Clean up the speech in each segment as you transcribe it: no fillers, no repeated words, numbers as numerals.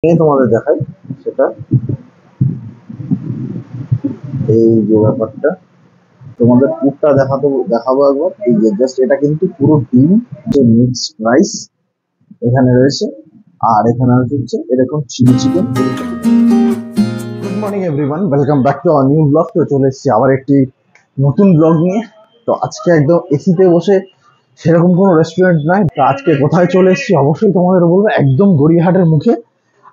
তোমাদের দেখাই সেটা, এই যে ব্যাপারটা তোমাদের পুরটা দেখাবো একবার। এই যে জাস্ট এটা কিন্তু পুরো ডিম, যে মিক্সড রাইস এখানে রয়েছে, আর এখানে হচ্ছে এরকম chilli chicken. Good morning everyone, welcome back to our new blog. তো চলে এসেছি আবার একটি নতুন ব্লগ নিয়ে। তো আজকে একদম এসিতে বসে, সেরকম কোনো রেস্টুরেন্ট নাই। তো আজকে কোথায় চলে এসেছি অবশ্যই তোমাদের বলবো, একদম গড়িয়াহাটের মুখে।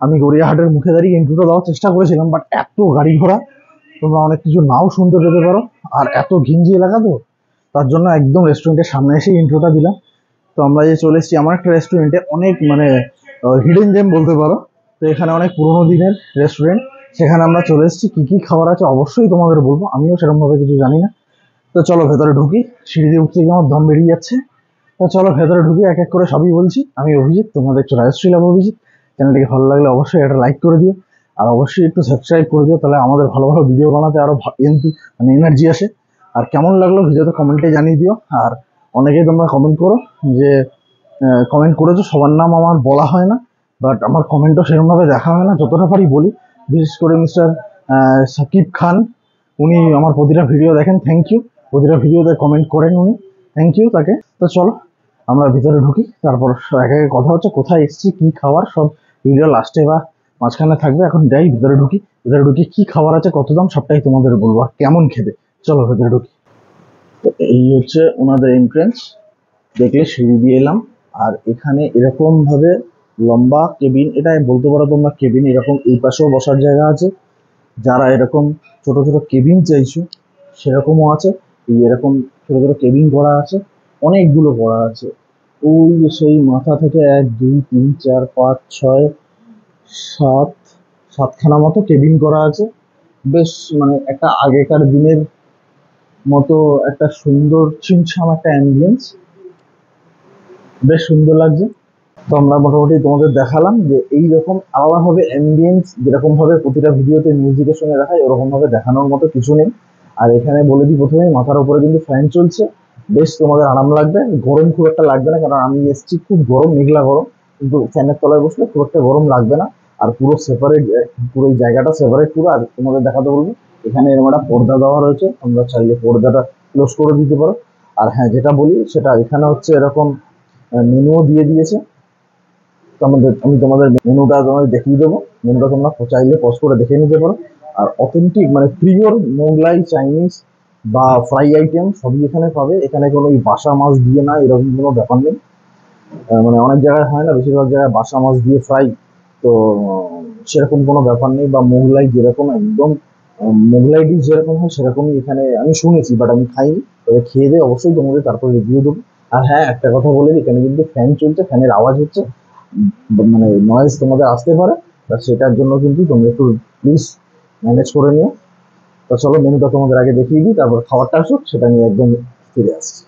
আমি গড়িয়াহাটের মুখে দাঁড়িয়ে ইন্ট্রোটা দেওয়ার চেষ্টা করেছিলাম, বাট এত গাড়ি ঘোড়া, তোমরা অনেক কিছু নাও শুনতে পেতে পারো। আর এত ঘিঞ্জি এলাকা, তো তার জন্য একদম রেস্টুরেন্টের সামনে এসে ইন্ট্রোটা দিলাম। তো আমরা যে চলে এসেছি আমার একটা রেস্টুরেন্টে, অনেক মানে হিডেন জেম বলতে পারো। তো এখানে অনেক পুরোনো দিনের রেস্টুরেন্ট, সেখানে আমরা চলে এসেছি। কি কি খাবার আছে অবশ্যই তোমাদের বলবো, আমিও সেরকম ভাবে কিছু জানি না। তো চলো ভেতরে ঢুকি, সিঁড়ি দিয়ে উঠতে গিয়ে আমার দম বেরিয়ে যাচ্ছে। তো চলো ভেতরে ঢুকি, এক এক করে সবই বলছি। আমি অভিজিৎ, তোমরা দেখছো রাজশ্রী লাভ অভিজিৎ। চ্যানেলটিকে ভালো লাগলে অবশ্যই একটা লাইক করে দিও, আর অবশ্যই একটু সাবস্ক্রাইব করে দিও, তাহলে আমাদের ভালো ভালো ভিডিও বানাতে আরো মানে এনার্জি আসে। আর কেমন লাগলো ভিডিওতে কমেন্টে জানিয়ে দিও। আর অনেকেই তোমরা কমেন্ট করো, যে কমেন্ট করেছো, সবার নাম আমার বলা হয় না, বাট আমার কমেন্টও সেরকমভাবে দেখা হয় না, যতটা পারি বলি। বিশেষ করে মিস্টার সাকিব খান, উনি আমার প্রতিটা ভিডিও দেখেন, থ্যাংক ইউ। প্রতিটা ভিডিওতে কমেন্ট করেন উনি, থ্যাংক ইউ তাকে। তো চলো আমরা ভিতরে ঢুকি, তারপর এক এক কথা হচ্ছে, কোথায় এসেছি, কি খাবার, সব ভিডিও লাস্টে বা মাঝখানে থাকবে। এখন যাই ভিতরে ঢুকি, ভিতরে ঢুকি কি খাবার আছে, কত দাম, সবটাই তোমাদের বলবো, আর কেমন খেতে। চলো ভেতরে ঢুকি। তো এই হচ্ছে ওনাদের এন্ট্রেন্স, দেখলে সিঁড়ি দিয়ে এলাম। আর এখানে এরকম ভাবে লম্বা কেবিন, এটা বলতে পারো তোমরা কেবিন, এরকম এই পাশেও বসার জায়গা আছে। যারা এরকম ছোট ছোট কেবিন চাইছো সেরকমও আছে। এই এরকম ছোট ছোট কেবিন করা আছে, অনেকগুলো করা আছে। ওই যে সেই মাথা থেকে 1 2 3 4 5 6 7, সাতখানা মতো কেবিন করা আছে। বেশ মানে একটা আগেকার দিনের মতো একটা সুন্দর ছিমছাম একটা অ্যাম্বিয়েন্স, বেশ সুন্দর লাগছে। তো আমরা মোটামুটি তোমাদের দেখালাম যে এইরকম আলাদাভাবে অ্যাম্বিয়েন্স, যেরকম ভাবে প্রতিটা ভিডিওতে মিউজিকের সঙ্গে দেখায়, ওরকম ভাবে দেখানোর মতো কিছু নেই। আর এখানে বলে দিই প্রথমেই, মাথার উপরে কিন্তু ফ্যান চলছে, বেশ তোমাদের আরাম লাগবে। গরম খুব একটা লাগবে না, কারণ আমি এসেছি খুব গরম, মেঘলা গরম, কিন্তু ফ্যানের তলায় বসলে খুব একটা গরম লাগবে না। আর পুরো সেপারেট, পুরো এই জায়গাটা সেপারেট পুরো। আর তোমাদের দেখাতে বলবো, এখানে এরকম একটা পর্দা দেওয়া রয়েছে, তোমরা চাইলে পর্দাটা ক্লোজ করে দিতে পারো। আর হ্যাঁ, যেটা বলি সেটা, এখানে হচ্ছে এরকম মেনুও দিয়ে দিয়েছে। আমি তোমাদের মেনুটা তোমাদের দেখিয়ে দেবো। মেনুটা তোমরা চাইলে পজ করে দেখে নিতে পারো। আর অথেন্টিক মানে পিওর মোগলাই, চাইনিজ বা ফ্রাই আইটেম সবই এখানে পাবে। এখানে কোনো ওই বাসা মাছ দিয়ে না, এরকম কোনো ব্যাপার নেই। মানে অনেক জায়গায় হয় না, বেশিরভাগ জায়গায় বাসা মাছ দিয়ে ফ্রাই, তো সেরকম কোনো ব্যাপার নেই। বা মোগলাই যেরকম একদম মোগলাই ডিশ যেরকম হয় সেরকমই এখানে আমি শুনেছি, বাট আমি খাইনি। তবে খেয়ে দিয়ে অবশ্যই তোমাদের তারপর রিভিউ দেবো। আর হ্যাঁ, একটা কথা বলে দিই, এখানে কিন্তু ফ্যান চলছে, ফ্যানের আওয়াজ হচ্ছে, মানে নয়েজ তোমাদের আসতে পারে। তা সেটার জন্য কিন্তু তোমরা একটু প্লিজ ম্যানেজ করে নিও। তো চলো মেনুটা তোমাদের আগে দেখিয়ে দিই, তারপর খাবারটা আসুক, সেটা নিয়ে একদম ফিরে আসছি।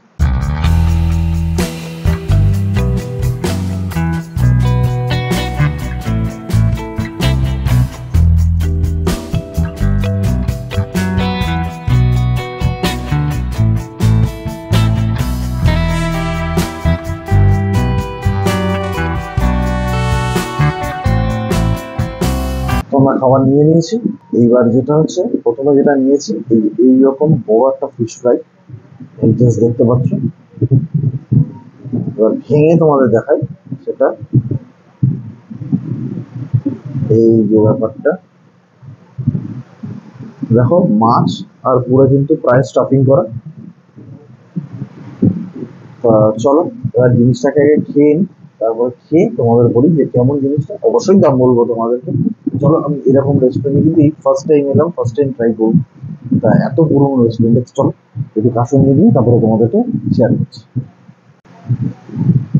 তো আমরা খাবার নিয়ে নিয়েছি। এইবার যেটা হচ্ছে, প্রথমে যেটা নিয়েছি, এইরকম বড় একটা ফিশ ফ্রাই, এই জাস্ট দেখতে পাচ্ছ। এবার ভেঙে তোমাদের দেখাই সেটা, এই যে ব্যাপারটা দেখো, মাছ আর পুরো কিন্তু প্রায় স্টাফিং করা। তা চলো এবার জিনিসটাকে আগে খেয়ে নিই, তারপরে খেয়ে তোমাদের বলি যে কেমন জিনিসটা, অবশ্যই দাম বলবো তোমাদেরকে। চলো, আমি এরকম রেস্টুরেন্টে কিন্তু এই ফার্স্ট টাইম এলাম, ফার্স্ট টাইম ট্রাই করবো। তা এত পুরোনো রেস্টুরেন্টে চলো একটু কাসুন্দি দিয়ে তারপরে তোমাদেরকে শেয়ার করছি।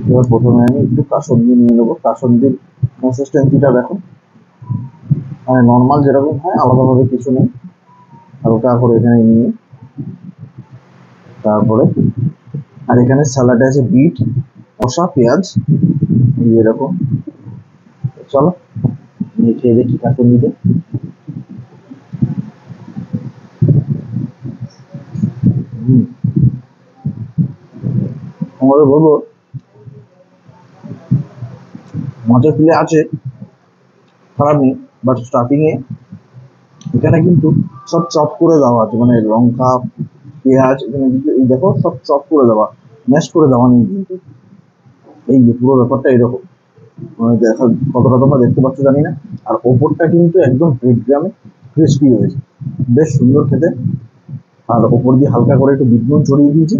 এবার প্রথমে আমি একটু কাসুন্দি নিয়ে নেবো। কাসুন্দির কনসিস্টেন্সিটা দেখো, মানে নর্মাল যেরকম হয়, আলাদাভাবে কিছু নেই। হালকা করে এখানে নিয়ে, তারপরে আর এখানে স্যালাডে আছে বিট, শসা, পেঁয়াজ, এই এরকম। চলো নিয়ে খেয়ে দেখি কাসুন্দিতে। আমাদের বলবো, মাছের ফিলে আছে, খারাপ নেই, বাট স্টার্টিং এ এখানে কিন্তু সব চপ করে দেওয়া আছে, মানে লঙ্কা পেঁয়াজ এখানে কিন্তু এই দেখো সব চপ করে দেওয়া, ম্যাশ করে দেওয়া নেই কিন্তু। এই যে পুরো ব্যাপারটা এরকম, মানে দেখা কতটা তোমরা দেখতে পাচ্ছ জানি না। আর ওপরটা কিন্তু একদম ব্রেড গ্রামে ক্রিস্পি হয়েছে, বেশ সুন্দর খেতে। আর ওপর দিয়ে হালকা করে একটু বিট নুন ছড়িয়ে দিয়েছি,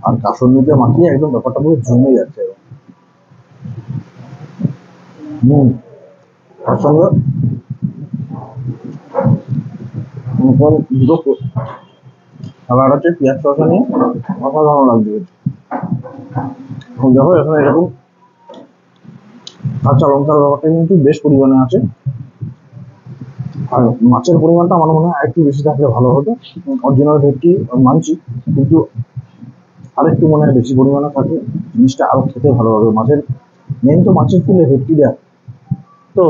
আর কাসুন্দিতে মাখিয়ে একদম ব্যাপারটা পুরো জমে যাচ্ছে। হুম, তার সঙ্গে দুটো খাবার হচ্ছে পেঁয়াজ শসা নিয়ে অসাধারণ লাগবে। দেখো এখানে এরকম কাঁচা লঙ্কার ব্যাপারটা কিন্তু বেশ পরিমাণে আছে। আর মাছের পরিমাণটা আমার মনে হয় একটু বেশি থাকলে ভালো হতো। অরিজিনাল ভেটকি মানছি, কিন্তু আরেকটু মনে হয় বেশি পরিমাণে থাকে জিনিসটা আরো খেতে ভালো হবে। মাছের মেন তো মাছের তুলে ভেটকি দেয়, তো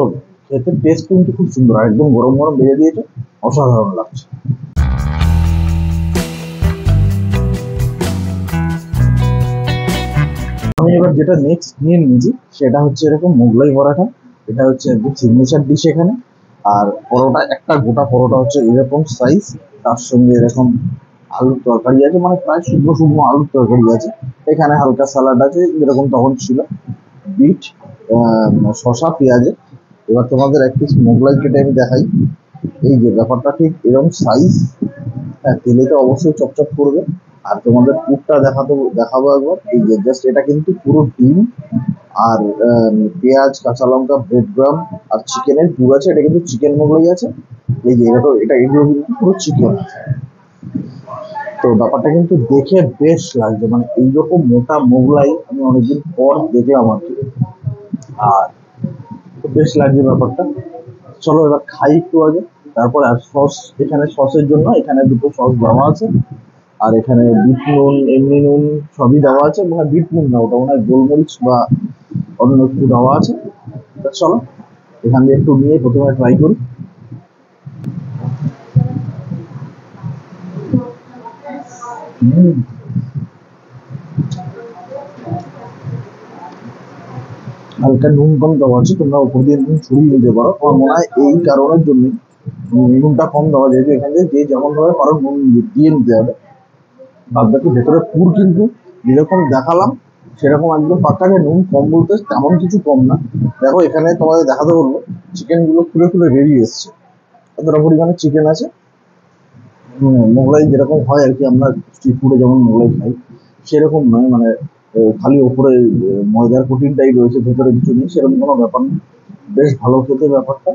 খেতে টেস্ট কিন্তু খুব সুন্দর, আর একদম গরম গরম ভেজে দিয়েছে, অসাধারণ লাগছে। আমি এবার যেটা নেক্সট নিয়ে নিয়েছি সেটা হচ্ছে এরকম মোগলাই পরোটা। এটা হচ্ছে একদম সিগনেচার ডিশ এখানে। আর পরোটা একটা গোটা পরোটা হচ্ছে এরকম সাইজ, তার সঙ্গে এরকম আলুর তরকারি আছে, মানে প্রায় শুকনো শুকনো আলুর তরকারি আছে। এখানে হালকা স্যালাড আছে যেরকম তখন ছিল, বিট, শশা, পেঁয়াজে। এবার তোমাদের এক পিস মোগলাই কেটে আমি দেখাই। এই যে ব্যাপারটা ঠিক এরকম সাইজ, হ্যাঁ তেলে তো অবশ্যই চপচপ করবে। আর তোমাদের পুরটা দেখাবো একবার। এই যে জাস্ট এটা কিন্তু পুরো ডিম আর পেঁয়াজ, কাঁচা লঙ্কা, ব্রেড গ্রাম আর চিকেনের পুর আছে। এটা কিন্তু চিকেন মোগলাই আছে। এই যে এটা এগুলো কিন্তু পুরো চিকেন। তো ব্যাপারটা কিন্তু দেখে বেশ লাগছে, মানে এইরকম মোটা মোগলাই আমি অনেকদিন পর দেখলাম আর কি। আর বেশ লাগছে ব্যাপারটা। চলো এবার খাই একটু আগে, তারপর। আর সস, এখানে সসের জন্য এখানে দুটো সস দেওয়া আছে। আর এখানে বিট নুন, এমনি নুন সবই দেওয়া আছে। মনে হয় বিট নুন না, ওটা মনে হয় গোলমরিচ বা অন্য কিছু দেওয়া আছে। তা চলো এখান দিয়ে একটু নিয়ে প্রথমে ট্রাই করি। হুম, হালকা নুন কম দেওয়া আছে, তোমরা উপর দিয়ে নুন ছড়িয়ে দিতে পারো। আমার মনে হয় এই কারণের জন্য নুনটা কম দেওয়া, যেহেতু এখান থেকে যে যেমন ভাবে পারো নুন দিয়ে নিতে হবে। বাদ বাকি ভেতরে পুর কিন্তু যেরকম দেখালাম সেরকম একদম পাক্কা, যে নুন কম বলতে তেমন কিছু কম না। দেখো এখানে তোমাদের দেখাতে বলবো, চিকেন গুলো ফুলে ফুলে বেরিয়ে এসছে, এতটা পরিমাণে চিকেন আছে। মোগলাই যেরকম হয় আর কি, আমরা স্ট্রিট ফুডে যেমন মোগলাই খাই সেরকম নয়, মানে খালি ওপরে ময়দার প্রোটিনটাই রয়েছে, ভেতরে কিছু নেই, সেরকম কোনো ব্যাপার নেই। বেশ ভালো খেতে ব্যাপারটা,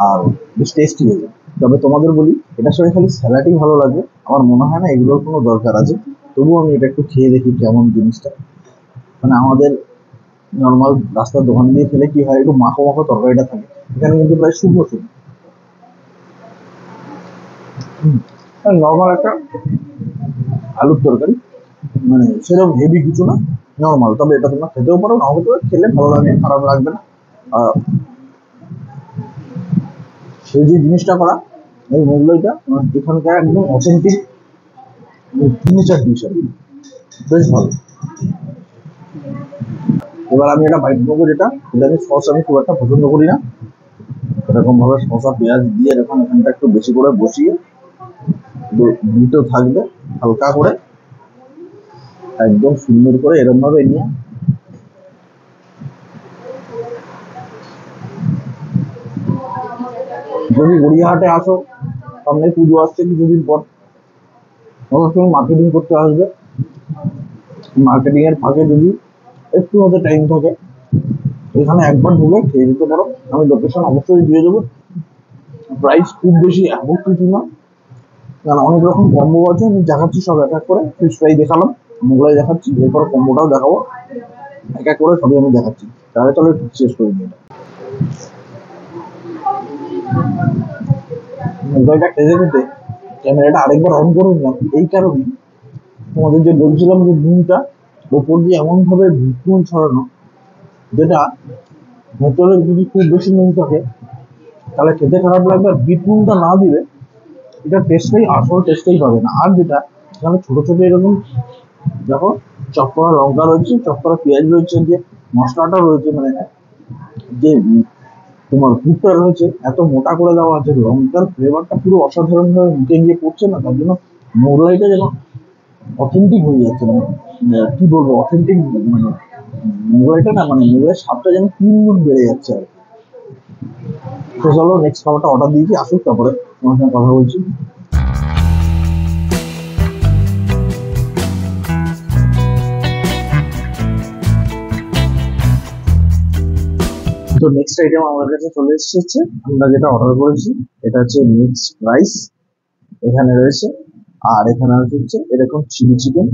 আর বেশ টেস্টি হয়েছে। তবে তোমাদের বলি, এটার সঙ্গে খালি স্যালাডই ভালো লাগে, আমার মনে হয় না এগুলোর কোনো দরকার আছে। তবুও আমি এটা একটু খেয়ে দেখি কেমন জিনিসটা। মানে আমাদের নর্মাল রাস্তার দোকান দিয়ে খেলে কি হয়, একটু মাখো মাখো তরকারিটা থাকে, এখানে কিন্তু প্রায় শুকনো শুকনো। নর্মাল একটা আলুর তরকারি, মানে সেরকম হেভি কিছু না, নর্মাল। তবে এটা তোমরা খেতেও পারো, নাও খেতে পারো, খেলে ভালো লাগবে, খারাপ লাগবে না। আর সেই যে জিনিসটা করা, এই মোগলাইটা এখানকার একদম অথেন্টিক সিগনেচার ডিশ আর কি, বেশ ভালো। এবার আমি এটা বাইট নেবো, যেটা আমি সস আমি খুব একটা পছন্দ করি না। এরকম ভাবে শসা পেঁয়াজ দিয়ে এরকম এখানটা একটু বেশি করে বসিয়ে বিটও থাকবে হালকা করে, একদম সুন্দর করে এরকম ভাবে নিয়ে। যদি গড়িয়াহাটে আসো, সামনে পুজো আসছে কিছুদিন পর, অবশ্যই মার্কেটিং করতে আসবে। মার্কেটিং এর ফাঁকে যদি একটু হাতে টাইম থাকে, এখানে একবার ঢুকে খেয়ে যেতে পারো। আমি লোকেশন অবশ্যই দিয়ে দেবো। প্রাইস খুব বেশি এমন কিছু না, কারণ অনেক রকম কম্বো আছে, আমি দেখাচ্ছি সব এক এক করে। ফিশ ফ্রাই দেখালাম, মোগলাই দেখাচ্ছি, এরপর কম্বোটাও দেখাবো, এক এক করে সবই আমি দেখাচ্ছি। তাহলে চলো একটু শেষ করে দিই। মোবাইলটা খেতে খেতে ক্যামেরাটা আরেকবার অন করে নিলাম এই কারণে, তোমাদের যে বলছিলাম যে নুনটা ওপর দিয়ে এমন ভাবে নুন ছড়ানো, যেটা ভেতরে যদি খুব বেশি নুন থাকে তাহলে খেতে খারাপ লাগবে, আর বিট নুনটা না দিলে এটা টেস্টটাই আসল টেস্টটাই পাবে না। আর যেটা এখানে ছোট ছোট এরকম দেখো চপ করা লঙ্কা রয়েছে, চপ করা পেঁয়াজ রয়েছে, যে মশলাটা রয়েছে, মানে যে তোমার পুরটা রয়েছে এত মোটা করে দেওয়া আছে, লঙ্কার ফ্লেভারটা পুরো অসাধারণ ভাবে মুখে গিয়ে পড়ছে না, তার জন্য মোগলাইটা যেন অথেন্টিক হয়ে যাচ্ছে, মানে কি বলবো অথেন্টিক, মানে মোগলাইটা না, মানে মোগলাইয়ের স্বাদটা যেন 3 গুণ বেড়ে যাচ্ছে আর কি। তো চলো নেক্সট খাবারটা অর্ডার দিয়েছি, আসুক তারপরে তোমার সঙ্গে কথা বলছি। তো নেক্সট আইটেম আমার কাছে চলে এসেছে, আমরা যেটা অর্ডার করেছি এটা হচ্ছে মিক্সড রাইস এখানে রয়েছে, আর এখানে হচ্ছে এরকম চিলি চিকেন,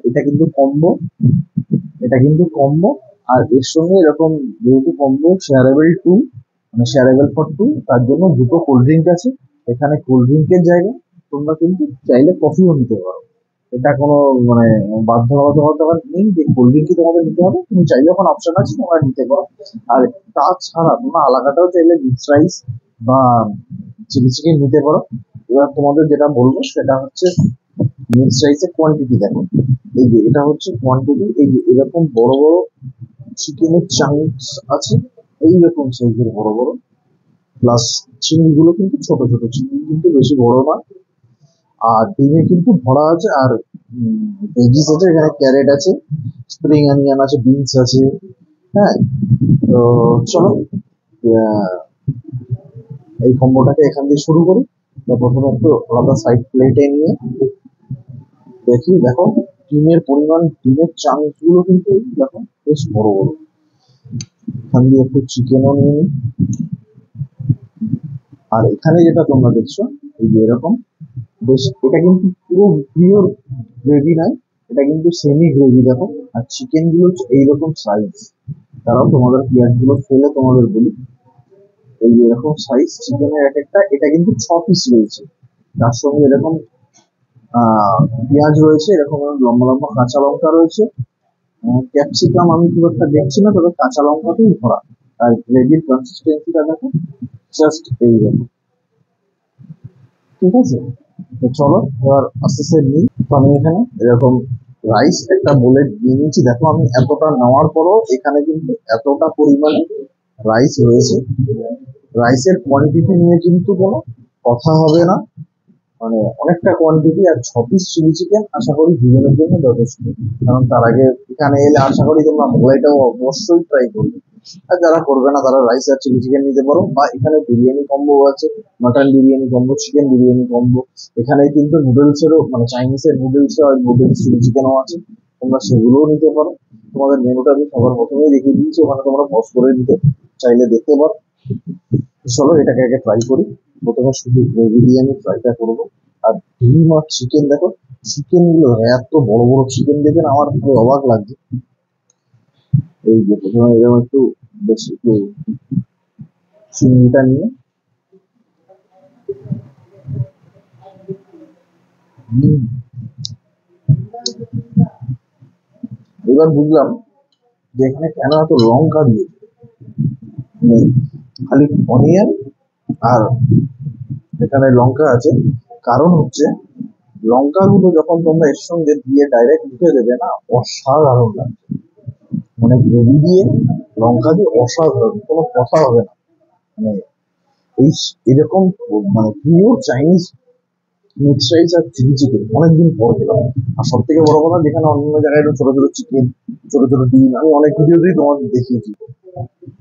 এটা কিন্তু কম্বো, এটা কিন্তু কম্বো। আর এর সঙ্গে এরকম যেহেতু কম্বো শেয়ারেবল টু, মানে শেয়ারেবল ফর টু, তার জন্য দুটো কোল্ড ড্রিঙ্ক আছে এখানে। কোল্ড ড্রিঙ্কের জায়গায় তোমরা কিন্তু চাইলে কফিও নিতে পারো, এটা কোনো মানে বাধ্যবাধকতা নেই যে কোল্ড ড্রিঙ্কই তোমাদের নিতে হবে, তুমি চাইলে ওখানে অপশন আছে তোমরা নিতে পারো। আর তাছাড়া তোমরা আলাদাটাও চাইলে মিক্স রাইস বা চিলি চিকেন নিতে পারো। এবার তোমাদের যেটা বলবো সেটা হচ্ছে মিক্স রাইসের কোয়ান্টিটি দেখো, এই যে এটা হচ্ছে কোয়ান্টিটি, এই যে এরকম বড় বড় চিকেনের চাংস আছে, এইরকম সাইজের বড় বড়, প্লাস চিংড়িগুলো কিন্তু ছোট ছোট, চিংড়ি কিন্তু বেশি বড় না। আর ডিমে কিন্তু ভরা আছে, আর ভেজিস আছে, এখানে ক্যারেট আছে, স্প্রিং অনিয়ন আছে, বিনস আছে। হ্যাঁ, তো চলো আহ, এই কম্বোটাকে এখান দিয়ে শুরু করি। তো প্রথমে একটু আলাদা সাইড প্লেটে নিয়ে দেখি, দেখো ডিমের পরিমাণ, ডিমের চাংস গুলো কিন্তু দেখো বেশ বড় বড়। এখান দিয়ে একটু চিকেনও নিয়ে নিই। আর এখানে যেটা তোমরা দেখছো এই যে এরকম বেশ, এটা কিন্তু পুরো পিওর গ্রেভি নয়, এটা কিন্তু সেমি গ্রেভি দেখো। আর চিকেন গুলো হচ্ছে এইরকম সাইজ, তারাও তোমাদের পেঁয়াজ গুলো ফেলে তোমাদের বলি, এই যে এরকম সাইজ চিকেনের এক একটা, এটা কিন্তু 6 পিস রয়েছে। তার সঙ্গে এরকম আহ পেঁয়াজ রয়েছে, এরকম লম্বা লম্বা কাঁচা লঙ্কা রয়েছে, ক্যাপসিকাম আমি খুব একটা দেখছি না, তবে কাঁচা লঙ্কাতেই ভরা। আর গ্রেভির কনসিস্টেন্সিটা দেখো, জাস্ট এই দেখো, ঠিক আছে। তো চলো এবার আস্তে আস্তে নিই। তো আমি এখানে এরকম রাইস একটা বলে নিয়ে নিয়েছি, দেখো আমি এতটা নেওয়ার পরও এখানে কিন্তু এতটা পরিমাণে রাইস রয়েছে। রাইসের কোয়ান্টিটি নিয়ে কিন্তু কোনো কথা হবে না, মানে অনেকটা কোয়ান্টিটি। আর 6 পিস চিলি চিকেন আশা করি দুজনের জন্য যথেষ্ট, কারণ তার আগে এখানে এলে আশা করি তোমরা মোগলাইটাও অবশ্যই ট্রাই করবে। আর যারা করবে না তারা রাইস আর চিলি চিকেন নিতে পারো, বা এখানে বিরিয়ানি কম্বো আছে, mutton biryani combo, chicken biryani combo. এখানে কিন্তু নুডলসেরও, মানে চাইনিজের নুডলস আর নুডলস চিলি চিকেনও আছে, তোমরা সেগুলোও নিতে পারো। তোমাদের মেনুটা আমি সবার প্রথমেই দেখিয়ে দিয়েছি, ওখানে তোমরা পজ করে দিতে চাইলে দেখতে পারো। চলো এটাকে আগে ট্রাই করি। প্রথমে শুধু গ্রেভি দিয়ে আমি ফ্রাইটা করবো। আর ডিম আর চিকেন দেখো, চিকেন গুলো এত বড় বড় চিকেন দেখে না আমার খুবই অবাক লাগছে। এই যে প্রথমে এরকম একটু বেশ একটু চিংড়িটা নিয়ে, হুম, এবার বুঝলাম যে এখানে কেন এত লঙ্কা দিয়েছে, মানে খালি অনিয়ন আর এখানে লঙ্কা আছে। কারণ হচ্ছে লঙ্কাগুলো যখন তোমরা এর সঙ্গে দিয়ে ডাইরেক্ট মুখে দেবে না, অসাধারণ লাগবে, মানে গ্রেভি দিয়ে লঙ্কা দিয়ে অসাধারণ, কোনো কথা হবে না। মানে এই এরকম মানে পিওর চাইনিজ মিক্স রাইস আর চিলি চিকেন অনেকদিন পর খেলাম। আর সব থেকে বড় কথা, যেখানে অন্য জায়গায় একটু ছোট ছোট চিকেন, ছোট ছোট ডিম, আমি অনেক ভিডিওতেই তোমাদের দেখিয়েছি,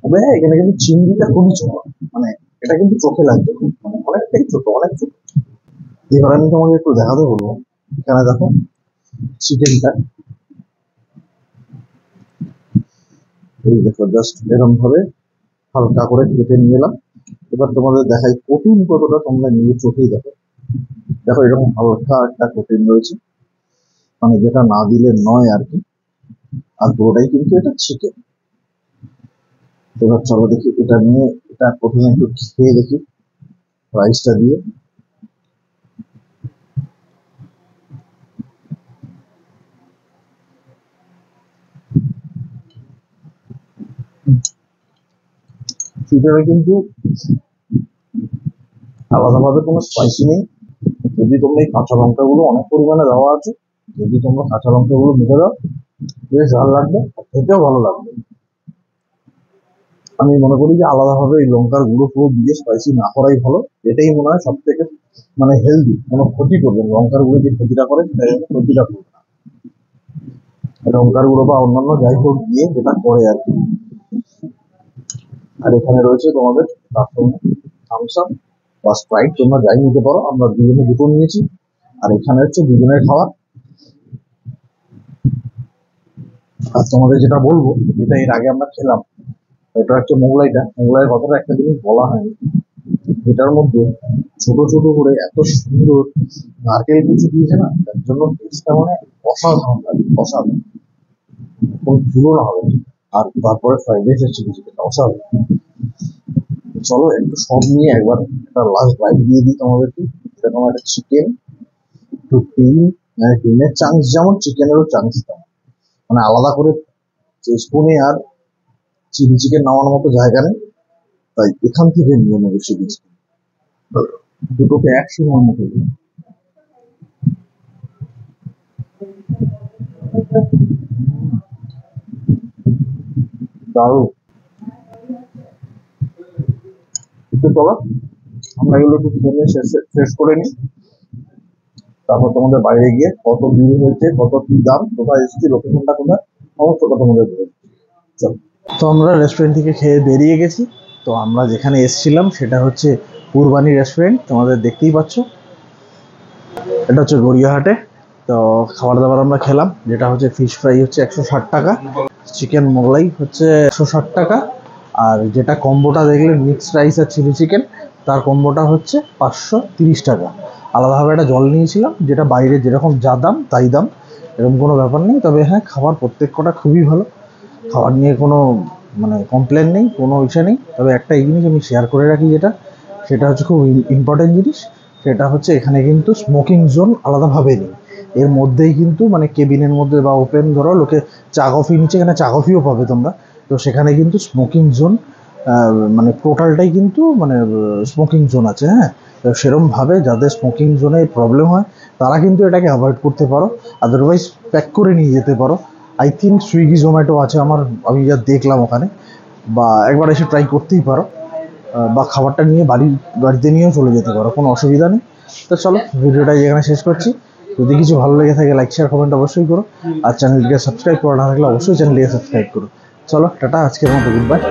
তবে হ্যাঁ এখানে কিন্তু চিংড়িটা খুবই ছোট, মানে এটা কিন্তু চোখে লাগবে খুব, মানে অনেকটাই ছোট, অনেক ছোট। এবার আমি তোমাকে একটু দেখাতে বলবো, এখানে দেখো চিকেনটা, এই দেখো জাস্ট এরকম ভাবে হালকা করে কেটে নিয়ে এলাম। এবার তোমাদের দেখাই প্রোটিন কতটা, তোমরা নিজে চোখেই দেখো। দেখো এরকম হালকা একটা প্রোটিন রয়েছে, মানে যেটা না দিলে নয় আর কি। আর পুরোটাই কিন্তু এটা চিকেন। এবার চলো দেখি এটা নিয়ে, এটা প্রথমে একটু খেয়ে দেখি রাইসটা দিয়ে। চিকেনে কিন্তু আলাদাভাবে কোনো স্পাইসি নেই, যদি তোমরা এই কাঁচা লঙ্কাগুলো অনেক পরিমাণে দেওয়া আছে, যদি তোমরা কাঁচা লঙ্কাগুলো মুখে দাও বেশ ভালো লাগবে, আর খেতেও ভালো লাগবে। আমি মনে করি যে আলাদাভাবে এই লঙ্কার গুঁড়ো ফুড়ো দিয়ে স্পাইসি না করাই ভালো। এটাই মনে হয় সব থেকে মানে হেলদি, কোনো ক্ষতি করবে না। লঙ্কার গুঁড়ো যে ক্ষতিটা করে সেটা যেন ক্ষতিটা করবে না। লঙ্কার গুঁড়ো বা অন্যান্য যাই হোক দিয়ে যেটা করে আর কি। আর এখানে রয়েছে তোমাদের তার সঙ্গে থামস আপ বা স্প্রাইট, তোমরা যাই নিতে পারো। আমরা দুজনে দুটো নিয়েছি। আর এখানে হচ্ছে দুজনের খাবার। আর তোমাদের যেটা বলবো, যেটা এর আগে আমরা খেলাম, এটা হচ্ছে মোগলাইয়ের কথাটা একটা জিনিস বলা হয়নি, যেটার মধ্যে ছোট ছোট করে এত সুন্দর নারকেল কুচি দিয়েছে না, তার জন্য টেস্টটা মানে অসাধারণ লাগে, অসাধারণ, কোনো তুলনা হবে না। আর তারপরে ফ্রাইড রাইসের চিলি চিকেন অসাধারণ। চলো একটু সব নিয়ে একবার একটা লাস্ট বাইট দিয়ে দিই তোমাদেরকে। এরকম একটা চিকেন, একটু ডিম, মানে ডিমের চাংস যেমন চিকেনেরও চাংস তেমন, মানে আলাদা করে স্পুনে আর চিলি চিকেন নামানোর মতো জায়গা নেই, তাই এখান থেকে নিয়ে নেবো চিলি চিকেন, দুটোকে একসঙ্গে মুখে দিই। দারুণ। একটু চলো আমরা এগুলো একটু খেলে শেষ করে নিই, তারপর তোমাদের বাইরে গিয়ে কত বিল হয়েছে, কত কি দাম, কোথায় এসেছি, লোকেশনটা কোথায়, সমস্তটা তোমাদের বলে দিই। চলো। তো আমরা রেস্টুরেন্ট থেকে খেয়ে বেরিয়ে গেছি। তো আমরা যেখানে এসেছিলাম সেটা হচ্ছে পূর্বানী রেস্টুরেন্ট, তোমাদের দেখতেই পাচ্ছ। এটা হচ্ছে গড়িয়াহাটে। তো খাবার দাবার আমরা খেলাম, যেটা হচ্ছে ফিশ ফ্রাই হচ্ছে 160 টাকা, চিকেন মোগলাই হচ্ছে 160 টাকা, আর যেটা কম্বোটা দেখলে মিক্সড রাইস আর চিলি চিকেন, তার কম্বোটা হচ্ছে 530 টাকা। আলাদাভাবে একটা জল নিয়েছিলাম, যেটা বাইরে যেরকম যা দাম তাই দাম, এরকম কোনো ব্যাপার নেই। তবে হ্যাঁ, খাবার প্রত্যেক কটা খুবই ভালো, খাবার নিয়ে কোনো মানে কমপ্লেন নেই, কোনো ইসে নেই। তবে একটা এই জিনিস আমি শেয়ার করে রাখি, যেটা সেটা হচ্ছে খুব ইম্পর্টেন্ট জিনিস, সেটা হচ্ছে এখানে কিন্তু স্মোকিং জোন আলাদাভাবে নেই। এর মধ্যেই কিন্তু মানে কেবিনের মধ্যে বা ওপেন, ধরো লোকে চা কফি নিচ্ছে, এখানে চা কফিও পাবে তোমরা। তো সেখানে কিন্তু স্মোকিং জোন মানে টোটালটাই কিন্তু মানে স্মোকিং জোন আছে। হ্যাঁ, তো সেরমভাবে যাদের স্মোকিং জোনে প্রবলেম হয় তারা কিন্তু এটাকে অ্যাভয়েড করতে পারো, আদারওয়াইজ প্যাক করে নিয়ে যেতে পারো। আই থিঙ্ক সুইগি জোম্যাটো আছে আমি যা দেখলাম ওখানে, বা একবার এসে ট্রাই করতেই পারো, বা খাবারটা নিয়ে বাড়িতে নিয়েও চলে যেতে পারো, কোনো অসুবিধা নেই। তো চলো ভিডিওটা এখানে শেষ করছি। যদি কিছু ভালো লেগে থাকে লাইক শেয়ার কমেন্ট অবশ্যই করো, আর চ্যানেলটিকে সাবস্ক্রাইব করা না থাকলে অবশ্যই চ্যানেলটিকে সাবস্ক্রাইব করো। চলো টাটা, আজকের মতো গুড বাই।